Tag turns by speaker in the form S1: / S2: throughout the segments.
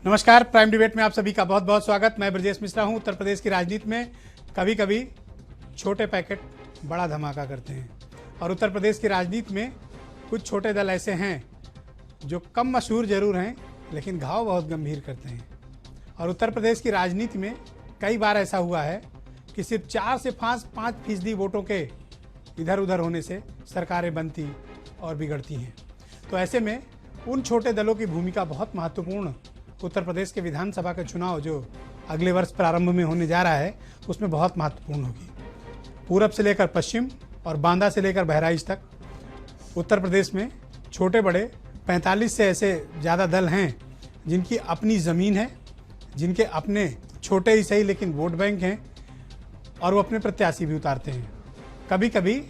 S1: नमस्कार, prime debate में आप सभी का बहुत बहुत स्वागत। मैं ब्रजेश मिश्रा हूं। उत्तर प्रदेश की राजनीति में कभी कभी छोटे पैकेट बड़ा धमाका करते हैं और उत्तर प्रदेश की राजनीति में कुछ छोटे दल ऐसे हैं जो कम मशहूर जरूर हैं लेकिन घाव बहुत गंभीर करते हैं। और उत्तर प्रदेश की राजनीति में कई बार ऐसा हुआ है कि सिर्फ 4 से 5% वोटों के इधर उधर होने से सरकारें बनती और बिगड़ती हैं। तो ऐसे में उन छोटे दलों की भूमिका बहुत महत्वपूर्ण उत्तर प्रदेश के विधानसभा का चुनाव जो अगले वर्ष प्रारंभ में होने जा रहा है उसमें बहुत महत्वपूर्ण होगी। पूरब से लेकर पश्चिम और बांदा से लेकर बहराइच तक उत्तर प्रदेश में छोटे बड़े 45 से ऐसे ज़्यादा दल हैं जिनकी अपनी ज़मीन है, जिनके अपने छोटे ही सही लेकिन वोट बैंक हैं और वो अपने प्रत्याशी भी उतारते हैं। कभी कभी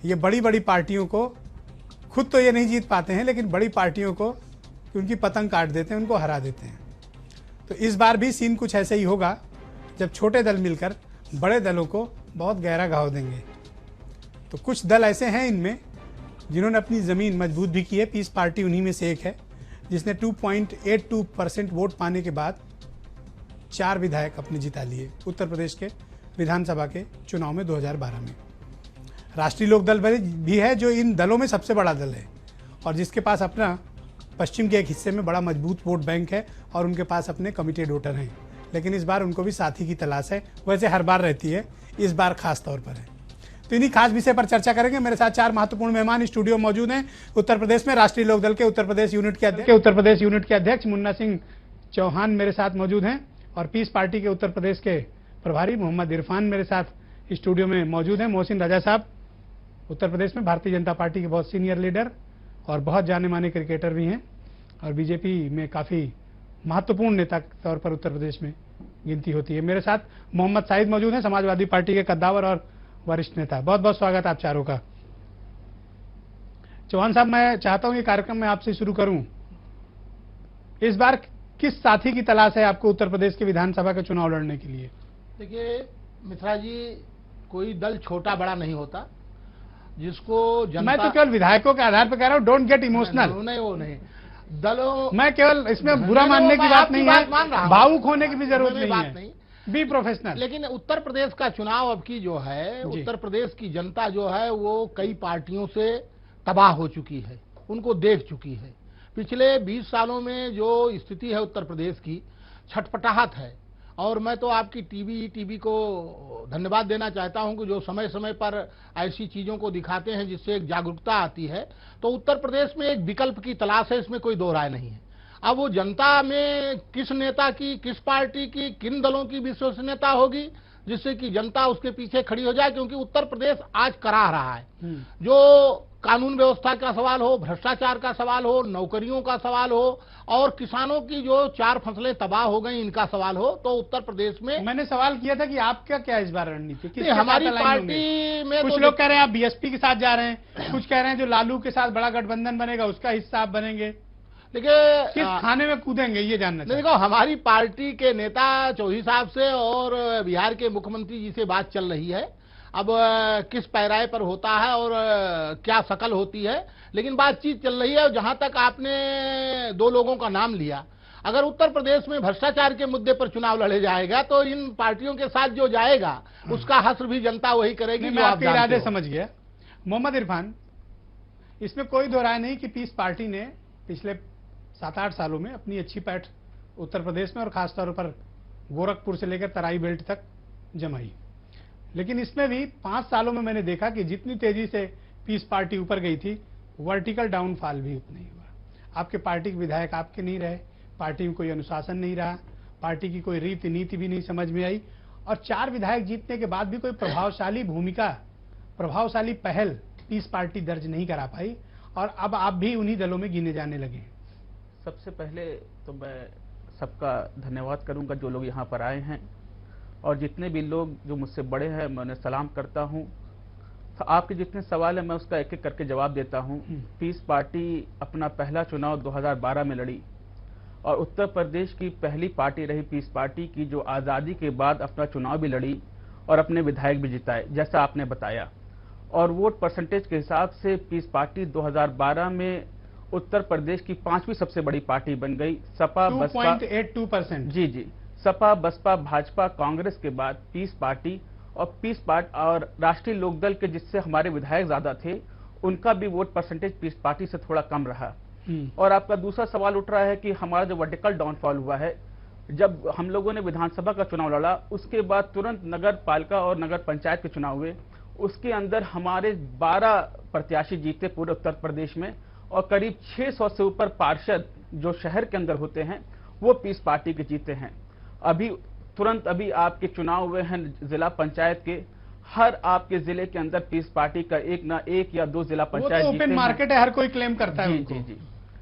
S1: ये बड़ी बड़ी पार्टियों को खुद तो ये नहीं जीत पाते हैं लेकिन बड़ी पार्टियों को उनकी पतंग काट देते हैं, उनको हरा देते हैं। तो इस बार भी सीन कुछ ऐसे ही होगा जब छोटे दल मिलकर बड़े दलों को बहुत गहरा घाव देंगे। तो कुछ दल ऐसे हैं इनमें जिन्होंने अपनी ज़मीन मजबूत भी की है। पीस पार्टी उन्हीं में से एक है जिसने 2.82% वोट पाने के बाद 4 विधायक अपने जिता लिए उत्तर प्रदेश के विधानसभा के चुनाव में 2012 में। राष्ट्रीय लोकदल भी है जो इन दलों में सबसे बड़ा दल है और जिसके पास अपना पश्चिम के एक हिस्से में बड़ा मजबूत वोट बैंक है और उनके पास अपने कमिटेड वोटर हैं। लेकिन इस बार उनको भी साथी की तलाश है, वैसे हर बार रहती है, इस बार खास तौर पर है। तो इन्हीं खास विषय पर चर्चा करेंगे। मेरे साथ 4 महत्वपूर्ण मेहमान स्टूडियो मौजूद हैं। उत्तर प्रदेश में राष्ट्रीय लोकदल के उत्तर प्रदेश यूनिट के अध्यक्ष मुन्ना सिंह चौहान मेरे साथ मौजूद हैं और पीस पार्टी के उत्तर प्रदेश के प्रभारी मोहम्मद इरफान मेरे साथ स्टूडियो में मौजूद हैं। मोहसिन रजा साहब उत्तर प्रदेश में भारतीय जनता पार्टी के बहुत सीनियर लीडर और बहुत जाने माने क्रिकेटर भी हैं और बीजेपी में काफ़ी महत्वपूर्ण नेता के तौर पर उत्तर प्रदेश में गिनती होती है। मेरे साथ मोहम्मद साहिद मौजूद हैं, समाजवादी पार्टी के कद्दावर और वरिष्ठ नेता। बहुत बहुत स्वागत आप चारों का। चौहान साहब, मैं चाहता हूं ये कार्यक्रम मैं आपसे शुरू करूं। इस बार किस साथी की तलाश है आपको उत्तर प्रदेश के विधानसभा का चुनाव लड़ने के लिए?
S2: देखिए मिश्रा जी, कोई दल छोटा बड़ा नहीं होता जिसको जनता...
S1: मैं तो केवल विधायकों के आधार पर कह रहा हूँ, डोंट गेट इमोशनल।
S2: नहीं, वो नहीं दलों...
S1: मैं केवल इसमें बुरा मानने की बात नहीं है, भावुक होने की भी जरूरत नहीं है, बी प्रोफेशनल।
S2: लेकिन उत्तर प्रदेश का चुनाव अब की जो है, उत्तर प्रदेश की जनता जो है वो कई पार्टियों से तबाह हो चुकी है, उनको देख चुकी है। पिछले 20 सालों में जो स्थिति है उत्तर प्रदेश की, छटपटाहट है। और मैं तो आपकी टीवी को धन्यवाद देना चाहता हूं कि जो समय समय पर ऐसी चीजों को दिखाते हैं जिससे एक जागरूकता आती है। तो उत्तर प्रदेश में एक विकल्प की तलाश है, इसमें कोई दो राय नहीं है। अब वो जनता में किस नेता की, किस पार्टी की, किन दलों की विश्वसनीयता होगी जिससे कि जनता उसके पीछे खड़ी हो जाए, क्योंकि उत्तर प्रदेश आज करा रहा है। जो कानून व्यवस्था का सवाल हो, भ्रष्टाचार का सवाल हो, नौकरियों का सवाल हो और किसानों की जो 4 फसलें तबाह हो गई इनका सवाल हो, तो उत्तर प्रदेश में...
S1: मैंने सवाल किया था कि आपका क्या इस बार रणनीति?
S2: हमारी पार्टी में
S1: कुछ लोग कह रहे हैं आप बीएसपी के साथ जा रहे हैं, कुछ कह रहे हैं जो लालू के साथ बड़ा गठबंधन बनेगा उसका हिस्सा आप बनेंगे।
S2: देखिए
S1: किस खाने में कूदेंगे ये जानना चाहिए।
S2: देखो, हमारी पार्टी के नेता चौधरी साहब से और बिहार के मुख्यमंत्री जी से बात चल रही है। अब किस पैराए पर होता है और क्या शकल होती है, लेकिन बातचीत चल रही है। जहां तक आपने 2 लोगों का नाम लिया, अगर उत्तर प्रदेश में भ्रष्टाचार के मुद्दे पर चुनाव लड़े जाएगा तो इन पार्टियों के साथ जो जाएगा उसका हश्र भी जनता वही करेगी।
S1: मैं आपके इरादे समझ गया। मोहम्मद इरफान, इसमें कोई दो राय नहीं कि पीस पार्टी ने पिछले 7-8 सालों में अपनी अच्छी पैठ उत्तर प्रदेश में और खासतौर पर गोरखपुर से लेकर तराई बेल्ट तक जमाई। लेकिन इसमें भी 5 सालों में मैंने देखा कि जितनी तेजी से पीस पार्टी ऊपर गई थी, वर्टिकल डाउनफॉल भी उतना ही हुआ। आपके पार्टी के विधायक आपके नहीं रहे, पार्टी में कोई अनुशासन नहीं रहा, पार्टी की कोई रीति नीति भी नहीं समझ में आई और 4 विधायक जीतने के बाद भी कोई प्रभावशाली भूमिका, प्रभावशाली पहल पीस पार्टी दर्ज नहीं करा पाई और अब आप भी उन्हीं दलों में गिने जाने लगे।
S3: सबसे पहले तो मैं सबका धन्यवाद करूंगा जो लोग यहाँ पर आए हैं और जितने भी लोग जो मुझसे बड़े हैं मैं उन्हें सलाम करता हूं। तो आपके जितने सवाल हैं मैं उसका एक एक करके जवाब देता हूं। पीस पार्टी अपना पहला चुनाव 2012 में लड़ी और उत्तर प्रदेश की पहली पार्टी रही पीस पार्टी की जो आज़ादी के बाद अपना चुनाव भी लड़ी और अपने विधायक भी जिताए जैसा आपने बताया। और वोट परसेंटेज के हिसाब से पीस पार्टी 2012 में उत्तर प्रदेश की 5वीं सबसे बड़ी पार्टी बन गई। सपा बसपा
S1: 2.82%।
S3: जी जी, सपा बसपा भाजपा कांग्रेस के बाद पीस पार्टी और राष्ट्रीय लोकदल के, जिससे हमारे विधायक ज्यादा थे, उनका भी वोट परसेंटेज पीस पार्टी से थोड़ा कम रहा। और आपका दूसरा सवाल उठ रहा है कि हमारा जो वर्टिकल डाउनफॉल हुआ है, जब हम लोगों ने विधानसभा का चुनाव लड़ा, उसके बाद तुरंत नगर पालिका और नगर पंचायत के चुनाव हुए। उसके अंदर हमारे 12 प्रत्याशी जीते पूरे उत्तर प्रदेश में, और करीब 600 से ऊपर पार्षद जो शहर के अंदर होते हैं वो पीस पार्टी के जीते हैं। तुरंत अभी आपके चुनाव हुए हैं जिला पंचायत के, हर आपके जिले के अंदर पीस पार्टी का एक या दो जिला पंचायत
S1: ओपन मार्केट है, हर कोई क्लेम करता है।
S3: जी जी,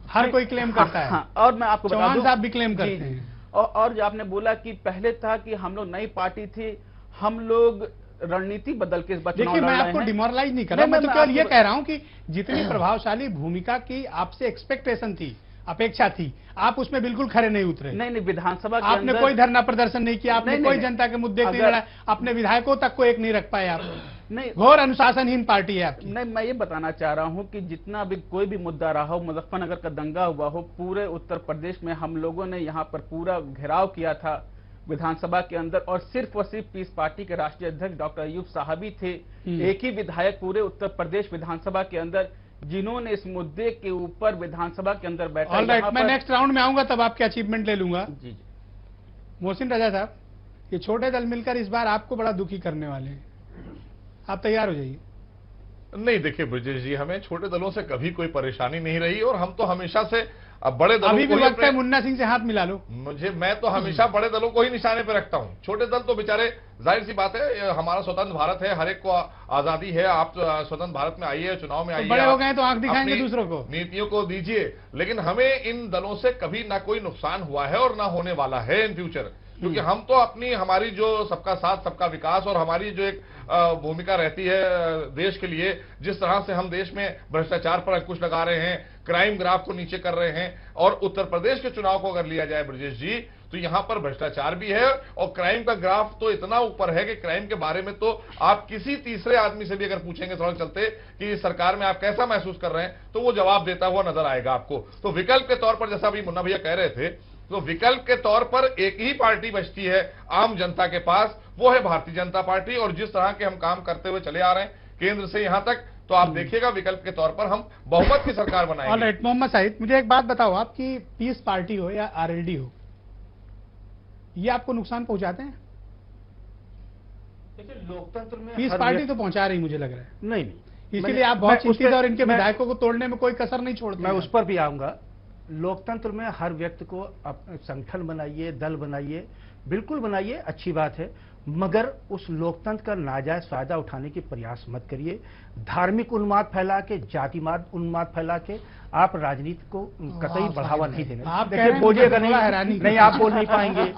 S1: हर कोई क्लेम करता है।
S3: हाँ, और मैं आपको बता दूं,
S1: साहब भी क्लेम करते हैं।
S3: और जो आपने बोला कि पहले था कि हम लोग नई पार्टी थी, हम लोग रणनीति बदल के इस बार चुनाव लड़ रहे हैं।
S1: देखिए, मैं आपको डिमोरलाइज नहीं कर रहा, मैं तो केवल ये कह रहा हूं कि जितनी प्रभावशाली भूमिका की आपसे एक्सपेक्टेशन थी, अपेक्षा थी, आप उसमें बिल्कुल खरे नहीं उतरे।
S3: नहीं, विधानसभा के
S1: आपने कोई धरना प्रदर्शन नहीं किया, आपने कोई जनता के मुद्दे नहीं लड़ा, अपने विधायकों तक को एक नहीं रख पाए आप।
S3: नहीं,
S1: घोर अनुशासनहीन पार्टी है आपकी।
S3: नहीं, मैं ये बताना चाह रहा हूं कि जितना भी कोई भी मुद्दा रहा हो, मुजफ्फरनगर का दंगा हुआ हो, पूरे उत्तर प्रदेश में हम लोगों ने यहाँ पर पूरा घेराव किया था विधानसभा के अंदर, और सिर्फ पीस पार्टी के राष्ट्रीय अध्यक्ष डॉक्टर अयूब साहब ही थे, एक ही विधायक पूरे उत्तर प्रदेश विधानसभा के अंदर जिन्होंने इस मुद्दे के ऊपर विधानसभा के अंदर बैठा।
S1: ऑलराइट, मैं नेक्स्ट राउंड में आऊंगा तब आपके अचीवमेंट ले लूंगा।
S3: जी जी।
S1: मोहसिन रजा साहब, ये छोटे दल मिलकर इस बार आपको बड़ा दुखी करने वाले हैं, आप तैयार हो जाइए।
S4: नहीं, देखिए ब्रजेश जी, हमें छोटे दलों से कभी कोई परेशानी नहीं रही, और हम तो हमेशा से अब बड़े दलों
S1: अभी भी
S4: को ही
S1: वक्त है मुन्ना सिंह से हाथ मिला लो।
S4: मैं तो हमेशा बड़े दलों को ही निशाने पे रखता हूं। छोटे दल तो बेचारे, जाहिर सी बात है, हमारा स्वतंत्र भारत है, हर एक को आजादी है। आप स्वतंत्र भारत में आइए, चुनाव में आइए,
S1: बड़े हो गए तो आंख दिखाएंगे दूसरों को,
S4: नीतियों को दीजिए, लेकिन हमें इन दलों से कभी ना कोई नुकसान हुआ है और ना होने वाला है इन फ्यूचर, क्योंकि हम तो हमारी जो सबका साथ सबका विकास और हमारी जो एक भूमिका रहती है देश के लिए, जिस तरह से हम देश में भ्रष्टाचार पर अंकुश लगा रहे हैं, क्राइम ग्राफ को नीचे कर रहे हैं, और उत्तर प्रदेश के चुनाव को अगर लिया जाए ब्रजेश जी, तो यहां पर भ्रष्टाचार भी है और क्राइम का ग्राफ तो इतना ऊपर है कि क्राइम के बारे में तो आप किसी तीसरे आदमी से भी अगर पूछेंगे सड़क चलते कि सरकार में आप कैसा महसूस कर रहे हैं, तो वो जवाब देता हुआ नजर आएगा आपको। तो विकल्प के तौर पर, जैसा अभी मुन्ना भैया कह रहे थे, तो विकल्प के तौर पर एक ही पार्टी बचती है आम जनता के पास, वो है भारतीय जनता पार्टी। और जिस तरह के हम काम करते हुए चले आ रहे हैं केंद्र से यहां तक, तो आप देखिएगा विकल्प के तौर पर हम बहुमत की सरकार बनाएंगे।
S1: ऑलराइट, मोहम्मद साहिद, मुझे एक बात बताओ, आपकी पीस पार्टी हो या आरएलडी हो, ये आपको नुकसान पहुंचाते हैं?
S5: देखिए, लोकतंत्र में
S1: पीस पार्टी तो पहुंचा रही, मुझे लग रहा है।
S5: नहीं,
S1: इसीलिए आप बहुत चिंतित हैं और इनके विधायकों को तोड़ने में कोई कसर नहीं छोड़ते।
S5: मैं उस पर भी आऊंगा। लोकतंत्र में हर व्यक्ति को संगठन बनाइए, दल बनाइए, बिल्कुल बनाइए, अच्छी बात है, मगर उस लोकतंत्र का नाजायज फायदा उठाने की प्रयास मत करिए। धार्मिक उन्माद फैला के, जातिवाद उन्माद फैला के आप राजनीति को कतई बढ़ावा नहीं देंगे।
S1: आप
S5: देखिए, बोलिएगा
S1: हैरानी
S5: नहीं, आप बोल नहीं पाएंगे,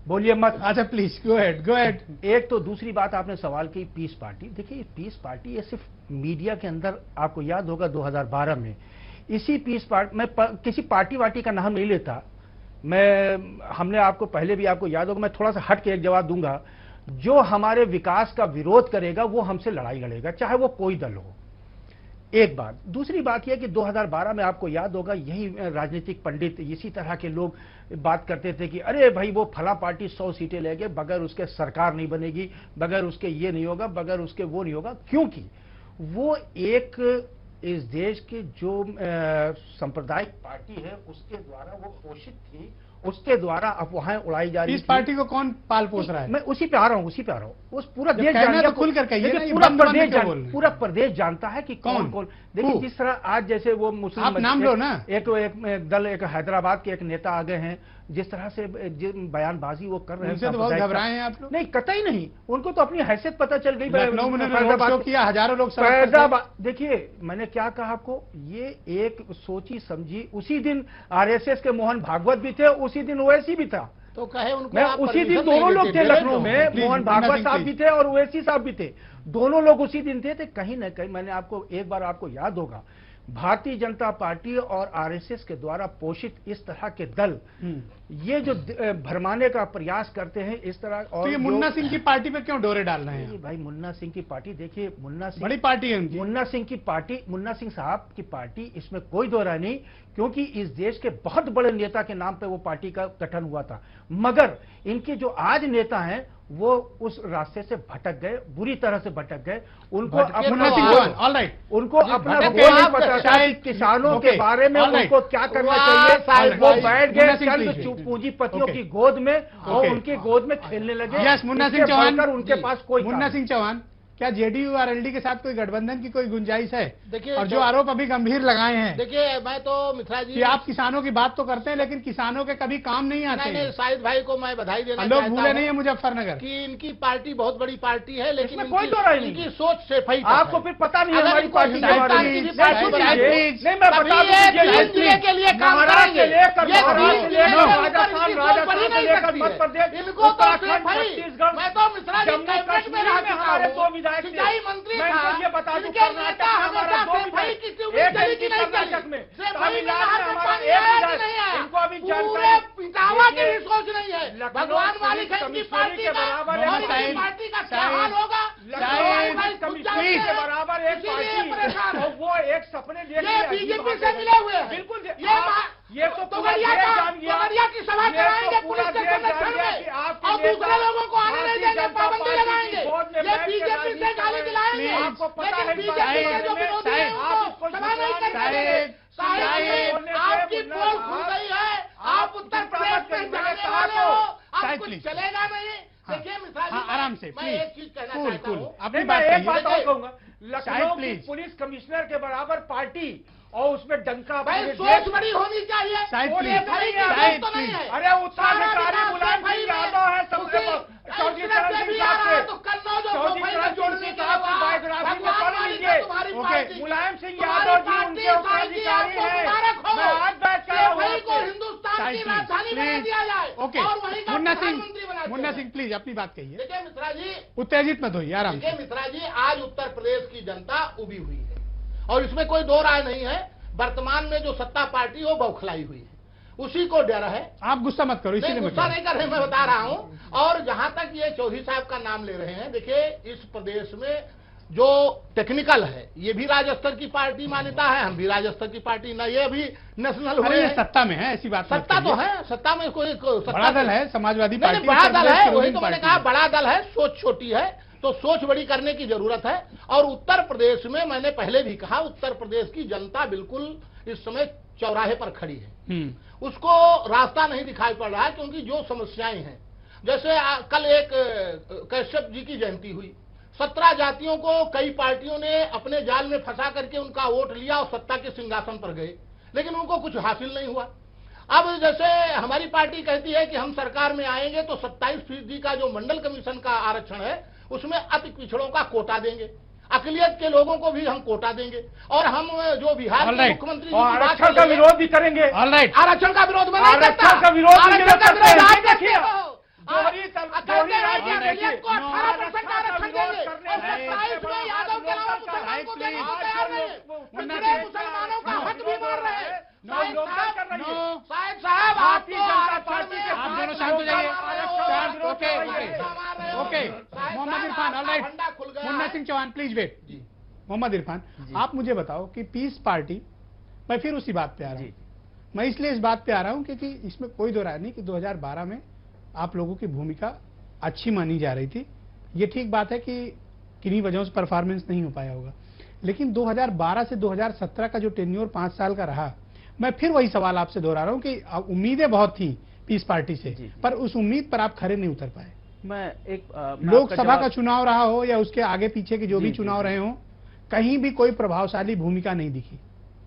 S5: बोलिए मत।
S1: अच्छा प्लीज गो अहेड।
S5: एक तो दूसरी बात आपने सवाल की पीस पार्टी। देखिए, पीस पार्टी ये सिर्फ मीडिया के अंदर, आपको याद होगा 2012 में इसी पीस पार्टी, मैं किसी पार्टी वार्टी का नाम नहीं लेता, हमने आपको पहले भी आपको याद होगा, मैं थोड़ा सा हट के एक जवाब दूंगा, जो हमारे विकास का विरोध करेगा वो हमसे लड़ाई लड़ेगा, चाहे वो कोई दल हो। एक बात। दूसरी बात यह कि 2012 में आपको याद होगा, यही राजनीतिक पंडित, इसी तरह के लोग बात करते थे कि अरे भाई वो फला पार्टी 100 सीटें लेके, बगैर उसके सरकार नहीं बनेगी, बगैर उसके ये नहीं होगा, बगैर उसके वो नहीं होगा, क्योंकि वो एक इस देश की जो सांप्रदायिक पार्टी है उसके द्वारा वो पोषित थी, उसके द्वारा अफवाहें उड़ाई जा रही थी।
S1: इस पार्टी को कौन पाल पोस रहा है?
S5: मैं उसी पे आ रहा हूँ। उस पूरा देश
S1: तो खुल कर कहिए ना,
S5: पूरा प्रदेश जानता है कि कौन कौन। देखिए, जिस तरह आज जैसे वो मुस्लिम,
S1: आप नाम लो ना,
S5: एक दल, एक हैदराबाद के एक नेता आ गए हैं, जिस तरह से बयानबाजी वो कर रहे हैं,
S1: तो बहुत घबराए हैं आप लोग।
S5: नहीं, कतई नहीं, उनको तो अपनी हैसियत पता चल गई।
S1: लखनऊ में किया, हजारों लोग।
S5: देखिए, मैंने क्या कहा आपको, ये एक सोची समझी, उसी दिन आरएसएस के मोहन भागवत भी थे, उसी दिन ओवैसी भी था,
S2: तो कहे उनको,
S5: मैं उसी दिन दोनों लोग थे लखनऊ में, मोहन भागवत साहब भी थे और ओवैसी साहब भी थे, दोनों लोग उसी दिन थे। कहीं ना कहीं मैंने आपको एक बार, आपको याद होगा, भारतीय जनता पार्टी और आरएसएस के द्वारा पोषित इस तरह के दल ये जो भरमाने का प्रयास करते हैं इस तरह। और
S1: तो ये मुन्ना सिंह की पार्टी पे क्यों डोरे डाल रहे हैं?
S5: भाई मुन्ना सिंह की पार्टी, देखिए मुन्ना सिंह
S1: बड़ी पार्टी है उनकी।
S5: मुन्ना सिंह की पार्टी, मुन्ना सिंह साहब की पार्टी, इसमें कोई दो राय नहीं, क्योंकि इस देश के बहुत बड़े नेता के नाम पे वो पार्टी का गठन हुआ था। मगर इनके जो आज नेता हैं वो उस रास्ते से भटक गए, बुरी तरह से भटक गए। उनको अपना
S1: ऑलराइट,
S5: उनको अपना गोल नहीं पता, शायद किसानों के बारे में उनको क्या करना चाहिए। वो बैठ गए चंद पूंजीपतियों की गोद में और उनकी गोद में खेलने लगे।
S1: यस, मुन्ना सिंह चौहान,
S5: उनके पास कोई
S1: मुन्ना सिंह चौहान, क्या जेडीयू और एलडी के साथ कोई गठबंधन की कोई गुंजाइश है?
S2: देखिए,
S1: और जो आरोप अभी गंभीर लगाए हैं,
S2: देखिए मैं तो मिश्रा जी
S1: कि आप किसानों की बात तो करते हैं लेकिन किसानों के कभी काम नहीं आते
S2: नहीं, शाहिद भाई को मैं बधाई देना
S1: लोग
S2: चाहता
S1: भूले
S2: हूं
S1: नहीं है मुजफ्फरनगर
S2: कि इनकी पार्टी बहुत बड़ी पार्टी है, लेकिन
S5: इसमें कोई दो राय नहीं।
S2: इनकी सोच से फई
S5: आपको फिर पता नहीं है हमारी पार्टी के बारे में।
S2: नहीं, मैं
S5: बता
S2: दूं के लिए काम
S5: महाराष्ट्र से लेकर
S2: राजस्थान,
S5: राजस्थान से लेकर मध्य प्रदेश,
S2: इनको तो
S5: उत्तराखंड, छत्तीसगढ़,
S2: मैं तो मिश्रा जी
S5: जम्मू
S2: कैबिनेट में
S5: कश्मीर
S2: रह
S5: में
S2: चुका
S5: हमारे
S2: हूं,
S5: दो विधायक
S2: सिंचाई
S5: थे।
S2: मंत्री
S5: मैं
S2: था,
S5: ये बता दूं,
S2: इनके
S5: कर्नाटक
S2: नेता
S5: में हमारा
S2: हमेशा
S5: दो
S2: सिपाही की
S5: विधायक,
S2: उम्मीद
S5: एक
S2: चली कि नहीं
S5: कर्नाटक
S2: चली।
S5: में,
S2: सिपाही में
S5: तमिलनाडु में
S2: नहर
S5: हमारा
S2: पानी
S5: एक
S2: आया कि
S5: विधायक,
S2: नहीं आया?
S5: इनको अभी
S2: पूरे
S5: जानकारी
S2: पिटावा की
S5: देखिए,
S2: भी सोच नहीं है।
S5: लखनऊ
S2: भगवान मालिक है इनकी
S5: कमिश्नरी
S2: पार्टी
S5: के
S2: का,
S5: बराबर
S2: और
S5: है।
S2: इनकी पार्टी का क्या हाल होगा?
S5: लखनऊ कमिश्नरी के बराबर एक
S2: परेशान
S5: पार्टी, और वो एक सपने देख
S2: ये बीजेपी से मिले हुए हैं।
S5: बिल्कुल
S2: ये
S5: तो
S2: तोगड़िया की सभा कराएंगे पुलिस के संरक्षण में और दूसरे लोगों को आने नहीं देंगे, पाबंदी लगाएंगे। ये बीजेपी से गाली दिलाएंगे,
S5: आपको पता है
S2: लेकिन बीजेपी के जो विरोधी हैं वो सभा नहीं करेंगे। आपकी पोल खुल गई है, आप उत्तर प्रदेश में जाने वाले हो, अब कुछ चलेगा नहीं। देखिए मिश्रा जी,
S1: आराम से,
S2: मैं एक चीज कहना चाहता हूँ,
S1: अपनी
S5: मैं एक बात
S1: बात
S5: और कहूंगा, लखनऊ की
S1: प्लीज।
S5: पुलिस कमिश्नर के बराबर पार्टी और उसमें डंका
S2: भाई सोच बड़ी होनी चाहिए।
S1: शायद
S2: वो
S1: प्लीज,
S2: ये भाई की
S1: शायद
S2: सोच तो नहीं है।
S5: अरे उत्तराधिकारी मुलायम सिंह यादव है सबसे चौधरी चरण सिंह साहब से,
S2: तो कन्नौज और
S5: चौधरी
S2: भोपाल
S5: चरण
S2: में जोड़ने
S5: सिंह
S2: के
S5: साहब की
S2: लिए
S5: बायोग्राफी में
S2: भगवान
S5: पढ़
S2: मालिक
S5: लीजिए।
S2: है तुम्हारी पार्टी।
S5: मुलायम सिंह
S2: तुम्हारी
S5: यादव जी
S2: पार्टी
S5: उनके
S2: साईं जी
S5: उत्तराधिकारी
S2: आपको
S5: हैं।
S2: मुबारक हो।
S5: मैं आज बैठ कर
S2: ये भाई को हिंदुस्तान की
S1: साईं
S2: राजधानी बना
S1: प्लीज।
S2: दिया जाए
S1: ओके,
S2: और वहीं का
S1: मुन्ना
S2: प्रधानमंत्री बना
S1: सिंह,
S2: दिया
S1: मुन्ना
S2: जाए।
S1: सिंह प्लीज अपनी बात कहिए,
S2: देखिए मिश्रा जी,
S1: उत्तेजित मत होइए, आराम
S2: देखिए
S1: से।
S2: मिश्रा जी, आज उत्तर प्रदेश की जनता उभी हुई है और इसमें कोई दो राय नहीं है। वर्तमान में जो सत्ता पार्टी है वो बौखलाई हुई है, उसी को डर है।
S1: आप गुस्सा मत करो, इसीलिए
S2: नहीं,
S1: मैं
S2: गुस्सा नहीं कर रहे, मैं बता रहा हूं। और जहां तक ये चौधरी साहब का नाम ले रहे हैं, देखिए इस प्रदेश में जो टेक्निकल है ये भी राजस्तर की पार्टी मान्यता है, हम भी राजस्तर की पार्टी ना, ये अभी नेशनल हुए
S1: अरे ये
S2: हैं।
S1: सत्ता में है, ऐसी बात मत
S2: सत्ता तो
S1: करिए।
S2: है, सत्ता में कोई
S1: बड़ा दल है, समाजवादी
S2: नहीं,
S1: पार्टी
S2: बड़ा
S1: उत्तर
S2: दल
S1: प्रदेश
S2: है,
S1: की
S2: वही
S1: रूलिंग
S2: तो मैंने
S1: पार्टी
S2: कहा
S1: है।
S2: बड़ा दल है, सोच छोटी है, तो सोच बड़ी करने की जरूरत है। और उत्तर प्रदेश में मैंने पहले भी कहा, उत्तर प्रदेश की जनता बिल्कुल इस समय चौराहे पर खड़ी है, उसको रास्ता नहीं दिखाई पड़ रहा है, क्योंकि जो समस्याएं हैं, जैसे कल एक कश्यप जी की जयंती हुई, 17 जातियों को कई पार्टियों ने अपने जाल में फंसा करके उनका वोट लिया और सत्ता के सिंहासन पर गए, लेकिन उनको कुछ हासिल नहीं हुआ। अब जैसे हमारी पार्टी कहती है कि हम सरकार में आएंगे तो 27% का जो मंडल कमीशन का आरक्षण है उसमें अति पिछड़ों का कोटा देंगे, अकलियत के लोगों को भी हम कोटा देंगे, और हम जो बिहार के मुख्यमंत्री जी की बात
S5: आरक्षण का विरोध भी करेंगे।
S1: ऑलराइट,
S2: आरक्षण का विरोध में नहीं करता।
S5: आरक्षण का विरोध भी
S2: आरक्षण का
S5: करते हैं।
S2: विरोध आप
S5: देखिए,
S2: करते हो।
S5: दोहरी राज्य देखिए,
S2: को 18% आरक्षण देंगे और
S5: करने
S2: 27 में यादव के अलावा मुसलमान को देने को तैयार नहीं है। पिछड़े मुसलमानों का हक भी मार रहे हैं। शायद साहब आपको आरक्षण में
S1: आप दोनों शांत हो जाइए। Okay okay, Mohammed Irfan, alright, Munna Singh Chauhan please wait. Mohammed Irfan, आप मुझे बताओ कि पीस पार्टी, मैं फिर उसी बात पे आ रहा हूँ, मैं इसलिए इस बात पे आ रहा हूँ क्योंकि इसमें कोई दो राय नहीं कि 2012 में आप लोगों की भूमिका अच्छी मानी जा रही थी। ये ठीक बात है कि किन्हीं वजहों से परफॉर्मेंस नहीं हो पाया होगा, लेकिन 2012 से 2017 का जो टेन्योर 5 साल का रहा, मैं फिर वही सवाल आपसे दोहरा रहा हूं कि उम्मीदें बहुत थी पीस पार्टी से, पर उस उम्मीद पर आप खरे नहीं उतर पाए। लोकसभा का चुनाव रहा हो या उसके आगे पीछे के जो भी चुनाव रहे हो, कहीं भी कोई प्रभावशाली भूमिका नहीं दिखी।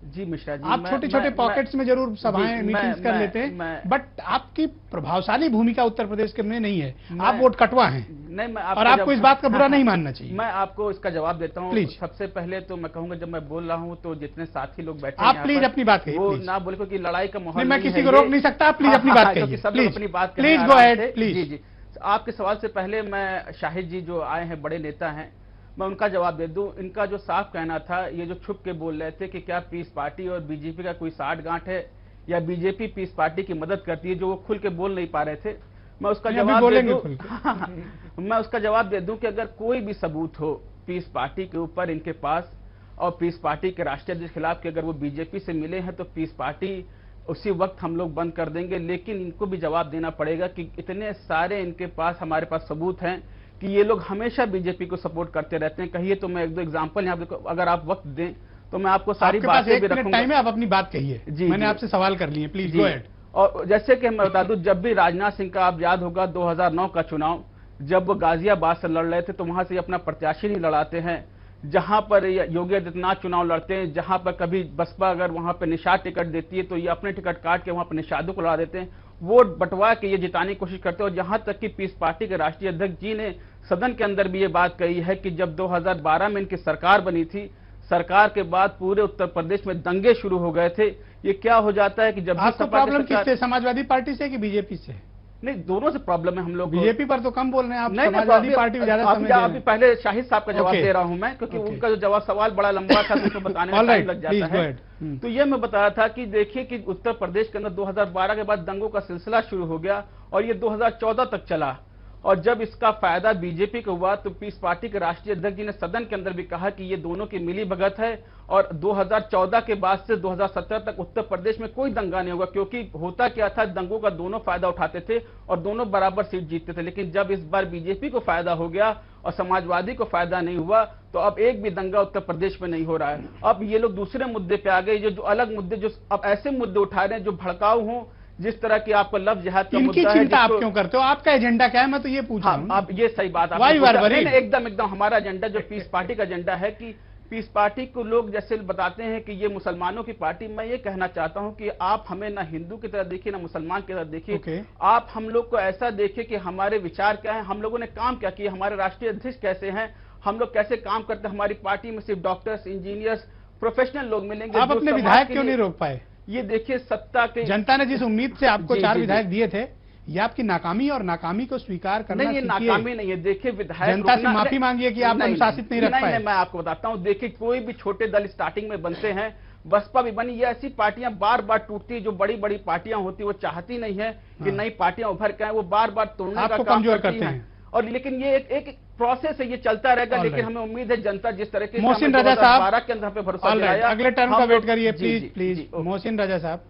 S3: जी मिश्रा जी,
S1: आप छोटे छोटे पॉकेट्स में जरूर सभाएं मीटिंग्स कर लेते हैं, बट आपकी प्रभावशाली भूमिका उत्तर प्रदेश के में नहीं है। आप वोट कटवा हैं।
S3: नहीं, मैं
S1: और आपको इस बात का बुरा नहीं मानना चाहिए।
S3: मैं आपको इसका जवाब देता हूँ।
S1: प्लीज।
S3: सबसे पहले तो मैं कहूंगा, जब मैं बोल रहा हूँ तो जितने साथी लोग बैठे
S1: आप प्लीज अपनी बात कहिए,
S3: वो ना बोले, क्योंकि लड़ाई का माहौल
S1: मैं किसी को रोक नहीं सकता। प्लीज अपनी बात कहिए,
S3: सब लोग अपनी बात
S1: प्लीज गो अहेड प्लीज।
S3: जी जी, आपके सवाल से पहले मैं शाहिद जी जो आए हैं, बड़े नेता हैं, मैं उनका जवाब दे दूं। इनका जो साफ कहना था, ये जो छुप के बोल रहे थे कि क्या पीस पार्टी और बीजेपी का कोई साठगांठ है या बीजेपी पीस पार्टी की मदद करती है, जो वो खुल के बोल नहीं पा रहे थे, मैं उसका जवाब दे दूं मैं उसका जवाब दे दूं कि अगर कोई भी सबूत हो पीस पार्टी के ऊपर इनके पास और पीस पार्टी के राष्ट्रीय अध्यक्ष के खिलाफ कि अगर वो बीजेपी से मिले हैं तो पीस पार्टी उसी वक्त हम लोग बंद कर देंगे। लेकिन इनको भी जवाब देना पड़ेगा कि इतने सारे इनके पास हमारे पास सबूत हैं कि ये लोग हमेशा बीजेपी को सपोर्ट करते रहते हैं। कहिए तो मैं एक दो एग्जांपल यहाँ पे, अगर आप वक्त दें तो मैं आपको सारी बातें भी रखूंगा।
S1: टाइम है, आप अपनी बात कहिए। मैंने आपसे सवाल कर लिए, प्लीज गो अहेड।
S3: और जैसे कि मैं बता दूं, जब भी राजनाथ सिंह का आप याद होगा 2009 का चुनाव, जब वो गाजियाबाद से लड़ रहे थे तो वहां से अपना प्रत्याशी नहीं लड़ाते हैं। जहां पर योगी आदित्यनाथ चुनाव लड़ते हैं, जहां पर कभी बसपा अगर वहां पर निषाद टिकट देती है तो ये अपने टिकट काट के वहां पर निषादों को लड़ा देते हैं, वोट बंटवा के ये जिताने की कोशिश करते हैं। और जहां तक कि पीस पार्टी के राष्ट्रीय अध्यक्ष जी ने सदन के अंदर भी ये बात कही है कि जब 2012 में इनकी सरकार बनी थी, सरकार के बाद पूरे उत्तर प्रदेश में दंगे शुरू हो गए थे। ये क्या हो जाता है कि जब
S1: आपको प्रॉब्लम किससे, समाजवादी पार्टी से कि बीजेपी से?
S3: नहीं, दोनों से प्रॉब्लम है हम लोग।
S1: बीजेपी पर तो कम बोल रहे हैं आप, समाजवादी पार्टी ज्यादा समय दे रहे हैं।
S3: अभी पहले शाहिद साहब का जवाब दे रहा हूं मैं, क्योंकि उनका जो जवाब सवाल बड़ा लंबा था तो बताने में टाइम लग जाता है। तो ये मैं बता रहा था कि देखिए कि उत्तर प्रदेश के अंदर 2012 के बाद दंगों का सिलसिला शुरू हो गया और ये 2014 तक चला। और जब इसका फायदा बीजेपी को हुआ तो पीस पार्टी के राष्ट्रीय अध्यक्ष जी ने सदन के अंदर भी कहा कि ये दोनों की मिली भगत है और 2014 के बाद से 2017 तक उत्तर प्रदेश में कोई दंगा नहीं होगा। क्योंकि होता क्या था, दंगों का दोनों फायदा उठाते थे और दोनों बराबर सीट जीतते थे। लेकिन जब इस बार बीजेपी को फायदा हो गया और समाजवादी को फायदा नहीं हुआ तो अब एक भी दंगा उत्तर प्रदेश में नहीं हो रहा है। अब ये लोग दूसरे मुद्दे पे आ गए, जो अलग मुद्दे, जो अब ऐसे मुद्दे उठा रहे हैं जो भड़काऊ हों, जिस तरह की आपको लफ्ज जिहाद का मुद्दा है।
S1: चिंता आप क्यों करते हो? आपका एजेंडा क्या है, मैं तो ये पूछ रहा हूं।
S3: अब ये सही बात एकदम हमारा एजेंडा जो पीस पार्टी का एजेंडा है कि पीस पार्टी को लोग जैसे बताते हैं कि ये मुसलमानों की पार्टी, मैं ये कहना चाहता हूं कि आप हमें ना हिंदू की तरह देखिए ना मुसलमान की तरह देखिए। आप हम लोग को ऐसा देखिए कि हमारे विचार क्या है, हम लोगों ने काम क्या किया, हमारे राष्ट्रीय अध्यक्ष कैसे हैं, हम लोग कैसे काम करते हैं। हमारी पार्टी में सिर्फ डॉक्टर्स, इंजीनियर्स, प्रोफेशनल लोग मिलेंगे।
S1: आप अपने विधायक क्यों नहीं रोक पाए?
S3: ये देखिए, सत्ता के
S1: जनता ने जिस उम्मीद से आपको 4 विधायक दिए थे, ये आपकी नाकामी और नाकामी को स्वीकार करना
S3: नहीं, ये नाकामी नहीं है। देखिए, विधायक
S1: जनता से माफी मांगिए कि आप अनुशासित नहीं रख पाए।
S3: मैं आपको बताता हूं, देखिए कोई भी छोटे दल स्टार्टिंग में बनते हैं, बसपा भी बनी, ये ऐसी पार्टियां बार बार टूटती है। जो बड़ी बड़ी पार्टियां होती है वो चाहती नहीं है कि नई पार्टियां उभर के आए, वो बार बार तोड़ने का काम करती हैं। और लेकिन ये एक प्रोसेस है, ये चलता रहेगा। लेकिन हमें उम्मीद है जनता जिस तरह के
S1: मोहसिन रजा साहब
S3: 2012 के अंदर पे भरोसा दिलाया,
S1: अगले टर्म का वेट करिए प्लीज। मोहसिन रजा साहब,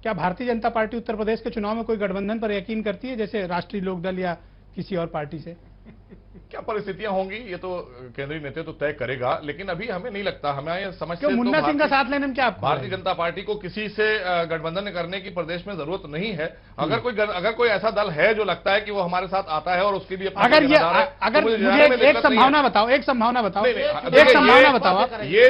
S1: क्या भारतीय जनता पार्टी उत्तर प्रदेश के चुनाव में कोई गठबंधन पर यकीन करती है, जैसे राष्ट्रीय लोकदल या किसी और पार्टी से?
S4: क्या परिस्थितियां होंगी ये तो केंद्रीय नेतृत्व तय करेगा, लेकिन अभी हमें नहीं लगता, हमें ये समझ
S1: क्यों मुन्ना सिंह का साथ लेने में क्या आपको?
S4: भारतीय जनता पार्टी को किसी से गठबंधन करने की प्रदेश में जरूरत नहीं है। अगर कोई ऐसा दल है जो लगता है कि वो हमारे साथ आता है और उसकी भी
S1: अगर मुझे एक संभावना बताओ, एक संभावना बताओ,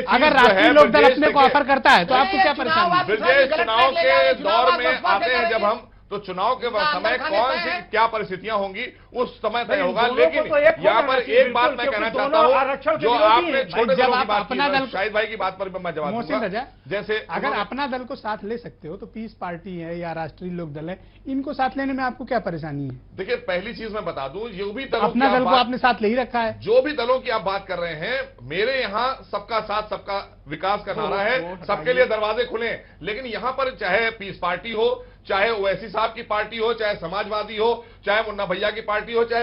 S1: अगर राष्ट्रीय लोकदल अपने को ऑफर करता है तो आपको क्या परेशानी?
S4: ब्रजेश, चुनाव के दौर में आते हैं जब हम, तो चुनाव के समय कौन सी क्या परिस्थितियां होंगी उस समय तय होगा। लेकिन यहाँ पर एक बात मैं कहना चाहता हूँ, जो आपने छोटे दलों की बात की, शाहिद भाई की बात पर मैं जवाब दूंगा। जैसे
S1: अगर अपना दल को साथ ले सकते हो तो पीस पार्टी है या राष्ट्रीय लोकदल है, इनको साथ लेने में आपको क्या परेशानी है?
S4: देखिए, पहली चीज मैं बता दूं, जो भी
S1: अपना दल को आपने साथ ले ही रखा है।
S4: जो भी दलों की आप बात कर रहे हैं, मेरे यहाँ सबका साथ सबका विकास का नारा है, सबके लिए दरवाजे खुले। लेकिन यहाँ पर चाहे पीस पार्टी हो, चाहे ओवैसी साहब की पार्टी हो, चाहे समाजवादी हो, चाहे मुन्ना भैया की पार्टी हो, चाहे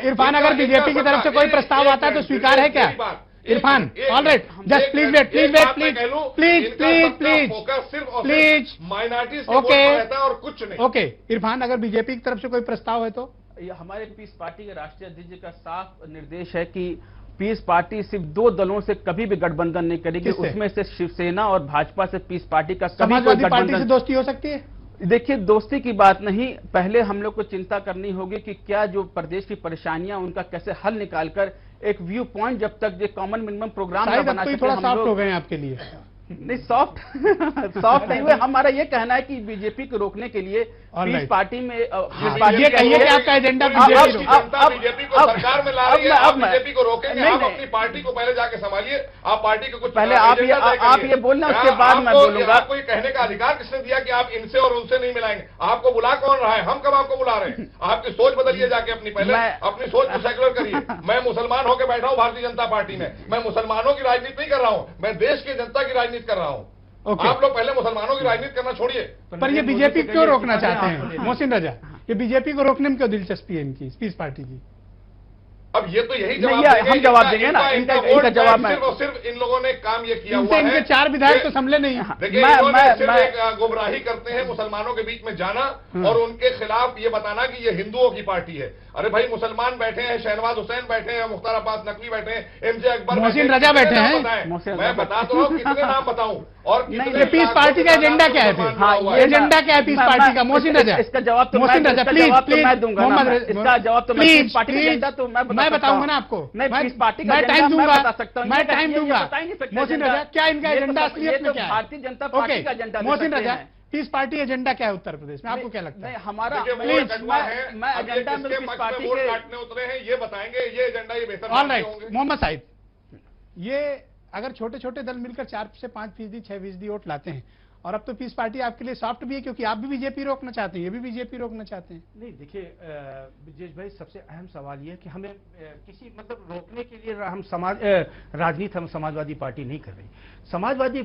S1: इरफान, अगर बीजेपी की तरफ से कोई प्रस्ताव आता है तो स्वीकार है क्या? Irfan, alright, just please wait please
S4: minorities
S1: okay
S4: रहता है और कुछ नहीं।
S1: ओके इरफान, अगर बीजेपी की तरफ से कोई प्रस्ताव है तो?
S3: हमारे पीस पार्टी के राष्ट्रीय अध्यक्ष जी का साफ निर्देश है कि पीस पार्टी सिर्फ 2 दलों से कभी भी गठबंधन नहीं करेगी। उसमें से शिवसेना और भाजपा से पीस पार्टी का
S1: समाजवादी पार्टी से दोस्ती हो सकती है?
S3: देखिए, दोस्ती की बात नहीं, पहले हम लोग को चिंता करनी होगी कि क्या जो प्रदेश की परेशानियां उनका कैसे हल निकालकर एक व्यू पॉइंट, जब तक जो कॉमन मिनिमम प्रोग्राम
S1: बना सके। थोड़ा सॉफ्ट हो गए आपके लिए,
S3: नहीं सॉफ्ट सॉफ्ट नहीं हुए। हमारा ये कहना है कि बीजेपी को रोकने के लिए पीस पार्टी में
S1: ये कहिए कि आपका एजेंडा
S4: बीजेपी को सरकार में ला रही है, आप बीजेपी को रोकेंगे? आप अपनी पार्टी को पहले जाके संभालिए, आप पार्टी को कुछ
S3: पहले आप ये बोलना, उसके बाद मैं बोलूंगा।
S4: आपको ये कहने का अधिकार किसने दिया कि आप इनसे और उनसे नहीं मिलाएंगे? आपको बुला कौन रहा है? हम कब आपको बुला रहे हैं? आपकी सोच बदलिए जाके अपनी, पहले अपनी सोच को सेकुलर करिए। मैं मुसलमान होकर बैठा हूं भारतीय जनता पार्टी में, मैं मुसलमानों की राजनीति नहीं कर रहा हूं, मैं देश की जनता की राजनीति कर रहा हूं। आप लोग पहले मुसलमानों की राजनीति करना छोड़िए।
S1: पर ये बीजेपी क्यों रोकना चाहते हैं मोहसिन रजा? ये बीजेपी को रोकने में क्यों दिलचस्पी है इनकी पीस पार्टी की?
S4: अब ये तो यही
S3: नहीं,
S4: जवाब देंगे,
S3: हम जवाब देंगे ना, इनका जवाब मैं
S4: सिर्फ इन लोगों ने काम ये किया हुआ है।
S1: इनके 4 विधायक तो संभले नहीं।
S4: देखिए, इन्होंने सिर्फ एक गुमराही करते हैं, मुसलमानों के बीच में जाना और उनके खिलाफ ये बताना कि ये हिंदुओं की पार्टी है। अरे भाई, मुसलमान बैठे हैं, शहनवाज हुसैन बैठे हैं, मुख्तार अब्बास नकवी बैठे हैं, एमजे अकबर,
S1: मोहसिन रजा बैठे हैं।
S4: मैं बता तो रहा हूँ, कितने नाम बताऊं? और
S1: पीस पार्टी का एजेंडा क्या है फिर? हाँ, एजेंडा क्या है पीस पार्टी का? मोहसिन रजा,
S3: इसका जवाब तो
S1: मोहसिन रजा प्लीज
S3: मैं दूंगा। इसका जवाब तो
S1: प्लीज
S3: पार्टी का एजेंडा तो
S1: मैं बताऊंगा ना आपको।
S3: मैं पार्टी का
S1: मैं टाइम दूंगा,
S3: बता सकता हूं।
S1: मैं टाइम दूंगा। मोहसिन रजा, क्या इनका एजेंडा असलियत में क्या है?
S3: भारतीय जनता पार्टी का agenda.
S1: Mohsin Raza, piece party agenda क्या है उत्तर प्रदेश में? आपको क्या लगता है?
S3: हमारा
S4: मैं एजेंडा में पीस पार्टी के काटने उतरे हैं, ये बताएंगे ये एजेंडा, ये बेहतर
S1: ऑल राइट। मोहम्मद साहिब, ये अगर छोटे छोटे दल मिलकर 4 से 5%, 6% वोट लाते हैं, और अब तो पीस पार्टी आपके लिए सॉफ्ट भी है क्योंकि आप भी बीजेपी रोकना चाहते हैं, ये भी बीजेपी रोकना चाहते हैं।
S5: नहीं देखिए ब्रजेश भाई, सबसे अहम सवाल ये है कि हमें किसी मतलब रोकने के लिए हम राजनीति हम समाजवादी पार्टी नहीं कर रही। समाजवादी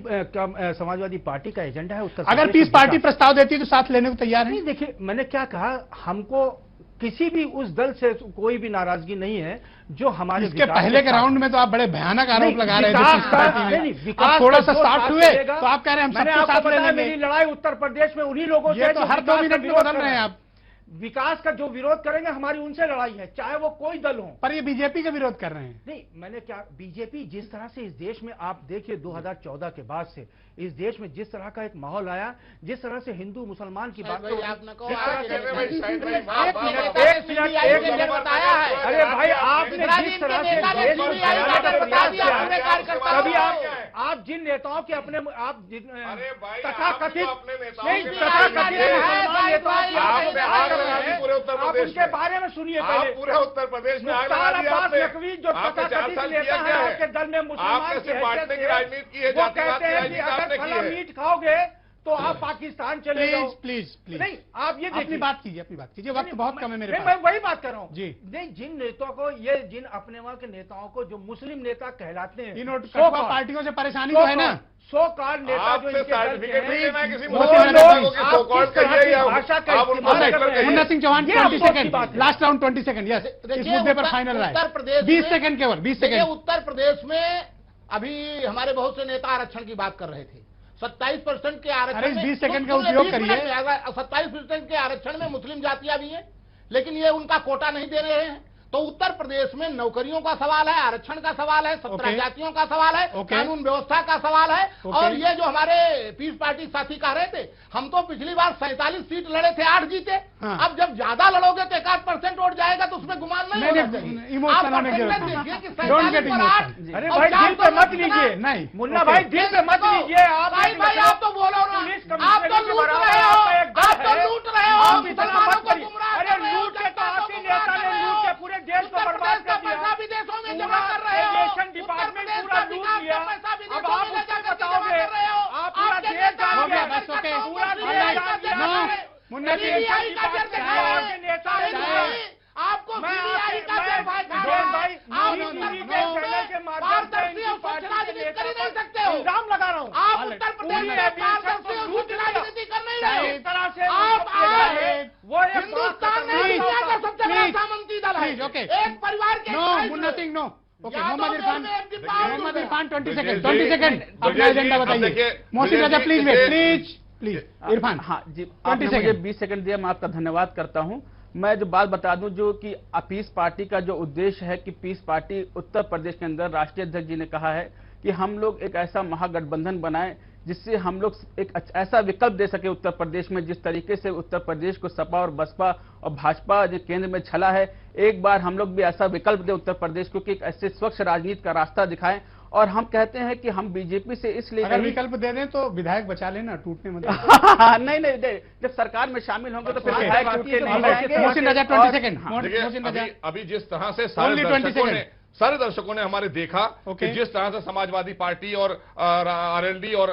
S5: पार्टी का एजेंडा है उत्तर
S1: अगर पीस पार्टी प्रस्ताव देती है तो साथ लेने को तैयार है?
S5: नहीं देखिए, मैंने क्या कहा, हमको किसी भी उस दल से कोई भी नाराजगी नहीं है जो हमारे
S1: इसके पहले के राउंड में तो आप बड़े भयानक आरोप लगा रहे थे। आप थोड़ा सा सॉफ्ट हुए तो आप कह रहे हैं हम सबके साथ लेंगे।
S5: मेरी लड़ाई उत्तर प्रदेश में उन्हीं लोगों से,
S1: तो हर 2 मिनट में बदल रहे हैं आप।
S5: विकास का जो विरोध करेंगे हमारी उनसे लड़ाई है, चाहे वो कोई दल हो।
S1: पर ये बीजेपी का विरोध कर रहे हैं।
S5: नहीं, मैंने क्या, बीजेपी जिस तरह से इस देश में, आप देखिए 2014 के बाद से इस देश में जिस तरह का एक माहौल आया, जिस तरह से हिंदू मुसलमान की बात
S3: बताया है।
S5: अरे भाई, आपने जिस तरह से कभी आप जिन नेताओं के अपने आप तथाकथित
S4: पूरे उत्तर प्रदेश
S5: उनके बारे में सुनिए पहले।
S4: पूरे उत्तर प्रदेश में
S5: मुख्तार अब्बास नकवी जो तथाकथित नेता है आपके दल में, मुसलमान की
S4: बांटने की राजनीति की है,
S5: वो कहते हैं कि अगर फला मीट खाओगे तो आप पाकिस्तान चले जाओ।
S1: प्लीज
S5: नहीं, आप ये
S1: अपनी बात कीजिए, वक्त बहुत कम है मेरे पास।
S5: मैं वही बात कर रहा हूँ
S1: जी।
S5: नहीं, जिन नेताओं को, ये जिन अपने वहां के नेताओं को जो मुस्लिम नेता कहलाते हैं,
S1: इन पार्टियों से परेशानी तो है ना।
S5: सो कॉल्ड नेता जो इनके
S4: सर्टिफिकेट नहीं लेना है किसी
S5: भाषा का
S1: Munna Singh Chauhan 20 second, last round 20 second. Yes, इस मुद्दे पर फाइनल राय।
S3: उत्तर प्रदेश
S1: 20 सेकंड केवल, 20 सेकंड।
S3: उत्तर प्रदेश में अभी हमारे बहुत से नेता आरक्षण की बात कर रहे थे। 27% के आरक्षण में
S1: 20 सेकंड का उपयोग करिए।
S3: 27% के आरक्षण में मुस्लिम जातियां भी हैं, लेकिन ये उनका कोटा नहीं दे रहे हैं। तो उत्तर प्रदेश में नौकरियों का सवाल है, आरक्षण का सवाल है, 17 जातियों का सवाल है, कानून व्यवस्था का सवाल है। और ये जो हमारे पीस पार्टी साथी कह रहे थे, हम तो पिछली बार 47 सीट लड़े थे, 8 जीते। अब जब ज्यादा लड़ोगे तो 1% वोट जाएगा, तो उसमें गुमान नहीं होना चाहिए। आप देखिए कि 47 पर 8।
S5: अरे भाई, दिल पे मत लीजिए।
S1: नहीं
S5: मुन्ना भाई, दिल पे मत लीजिए।
S3: भाई आप तो बोलो ना, आप तो लूट रहे हो, आप तो लूट रहे हो, मुसलमानों को गुमराह कर रहे हो, जनता को गुमराह कर रहे हो,
S5: पूरे देश को बर्बाद कर दिया।
S3: पैसा विदेशों में जमा कर रहे हो,
S5: डिपार्टमेंट पूरा लूट लिया।
S3: पैसा
S5: अब
S3: विदेशों
S5: आप
S3: में ले
S5: उसको
S3: जाकर जमा
S5: बताओगे,
S3: कर रहे हो।
S5: आप पूरा
S3: आपके
S5: देश
S3: नेता
S5: जान गया।
S1: बस ओके।
S5: पूरा
S3: पूरा
S5: देश
S3: देश
S5: जान
S3: जान
S5: गया।
S3: गया।
S1: मुन्ना जी,
S3: सीबीआई का जर दिखाया है,
S5: नेता
S3: आपको सीबीआई का जर भाई आप पारदर्शी और स्वच्छ राजनीति कर ही नहीं सकते हो।
S5: इल्जाम लगा रहा हूँ,
S3: आप उत्तर प्रदेश में पारदर्शी और स्वच्छ राजनीति कर नहीं रहे हो।
S5: इस तरह से
S3: आप आज
S5: वो
S3: हिंदुस्तान में दुनिया का सबसे बड़ा सामंती दल है।
S1: Please, okay.
S3: एक परिवार के
S1: no
S3: 28
S1: Munna Singh, no. Okay,
S3: Yadav
S1: Mohammed Irfan,
S3: में आपकी पावर
S1: मोहम्मद
S3: है।
S1: इरफान 20 सेकंड,
S4: ब्रजेश
S1: 20 सेकंड अपना एजेंडा बताइए। Mohsin Raza please wait, please Irfan.
S3: हाँ जी, आपने मुझे 20 सेकंड दिया, मैं आपका धन्यवाद करता हूं। मैं जो बात बता दूं, जो कि पीस पार्टी का जो उद्देश्य है कि पीस पार्टी उत्तर प्रदेश के अंदर, राष्ट्रीय अध्यक्ष जी ने कहा है कि हम लोग एक ऐसा महागठबंधन बनाएं जिससे हम लोग एक ऐसा विकल्प दे सके उत्तर प्रदेश में। जिस तरीके से उत्तर प्रदेश को सपा और बसपा और भाजपा जो केंद्र में छला है, एक बार हम लोग भी ऐसा विकल्प दे उत्तर प्रदेश को कि एक ऐसे स्वच्छ राजनीति का रास्ता दिखाएं और हम कहते हैं कि हम बीजेपी से इसलिए
S1: अगर
S3: नहीं
S1: विकल्प दे दें तो विधायक बचा लेना, टूटने मत।
S3: नहीं नहीं जब सरकार में शामिल होंगे तो फिर
S1: Okay.
S3: विधायक टूट के नहीं जाएंगे।
S1: मोहसिन रजा, 20
S3: और-
S1: सेकंड।
S3: हाँ।
S4: देखिए,
S1: मोहसिन रजा।
S4: अभी जिस तरह से
S1: Only 20 सेकंड।
S4: सारे दर्शकों ने हमारे देखा कि
S1: Okay.
S4: जिस तरह से समाजवादी पार्टी और आरएलडी और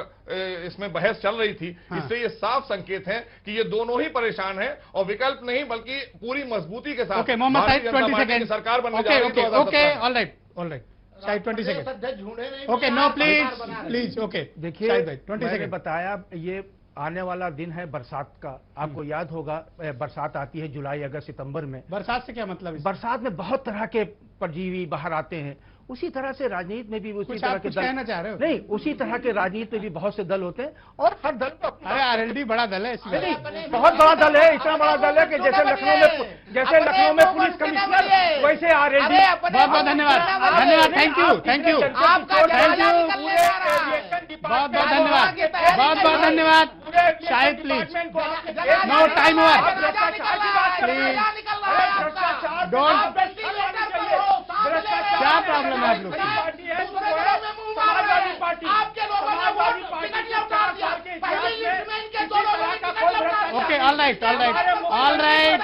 S4: इसमें बहस चल रही थी,
S1: हाँ।
S4: इससे ये साफ संकेत है कि ये दोनों ही परेशान हैं और विकल्प नहीं बल्कि पूरी मजबूती के साथ
S1: ओके मोहम्मद
S4: भारतीय
S1: साहिद,
S4: जनता
S1: 20
S4: पार्टी की
S1: सेकंड।
S4: सरकार बनने जा
S1: ओके
S4: रही है
S1: ओके
S4: 2017
S1: ओके,
S4: में।
S1: All right Shahid, 20 second.
S2: अध्यक्ष ढूंढे नहीं
S1: okay, no please please, okay
S5: देखिए
S1: शाहिद भाई 20
S5: मैंने
S1: सेकंड।
S5: बताया ये आने वाला दिन है बरसात का। आपको याद होगा बरसात आती है जुलाई, अगस्त, सितंबर में।
S1: बरसात से क्या मतलब है?
S5: बरसात में बहुत तरह के परजीवी बाहर आते हैं। उसी तरह से राजनीति में भी उसी
S1: कुछ
S5: तरह
S1: आप
S5: के
S1: कुछ
S5: दल,
S1: कहना चाह रहे हो?
S5: नहीं, उसी तरह के राजनीति में भी बहुत से दल होते हैं और हर दल को अपना-
S1: अरे आरएलडी बड़ा दल है इसमें।
S5: नहीं, बहुत बड़ा दल है, इतना बड़ा दल है कि जैसे लखनऊ में पुलिस कमिश्नर, वैसे आरएलडी।
S1: बहुत बहुत धन्यवाद, धन्यवाद, thank you, thank you, thank you, बहुत बहुत धन्यवाद, बहुत बहुत धन्यवाद। Shahid please, no time over, don't. क्या प्रॉब्लम है आप लोग की?
S5: Samajwadi party
S1: okay, all right, all right, all right,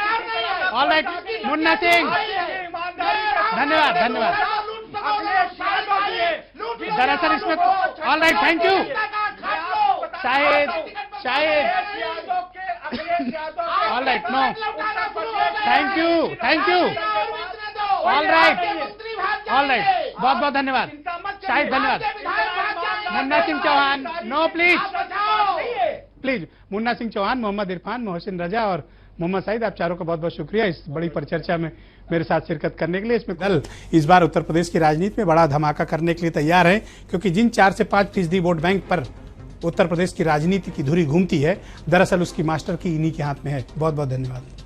S1: all right. Munna Singh, धन्यवाद, धन्यवाद। दरअसल इसमें all right, thank you. Shahid, all right, no, thank you, thank you, all right, all right, बहुत बहुत धन्यवाद शाहिद, धन्यवाद। Munna Singh Chauhan, no please please. Munna Singh Chauhan, Mohammad Irfan, Mohsin Raza और मोहम्मद साहिद, आप चारों का बहुत बहुत शुक्रिया इस बड़ी परिचर्चा में मेरे साथ शिरकत करने के लिए। इसमें दल इस बार उत्तर प्रदेश की राजनीति में बड़ा धमाका करने के लिए तैयार है, क्योंकि जिन 4 से 5% वोट बैंक पर उत्तर प्रदेश की राजनीति की धुरी घूमती है, दरअसल उसकी मास्टर की इन्हीं के हाथ में है। बहुत बहुत धन्यवाद।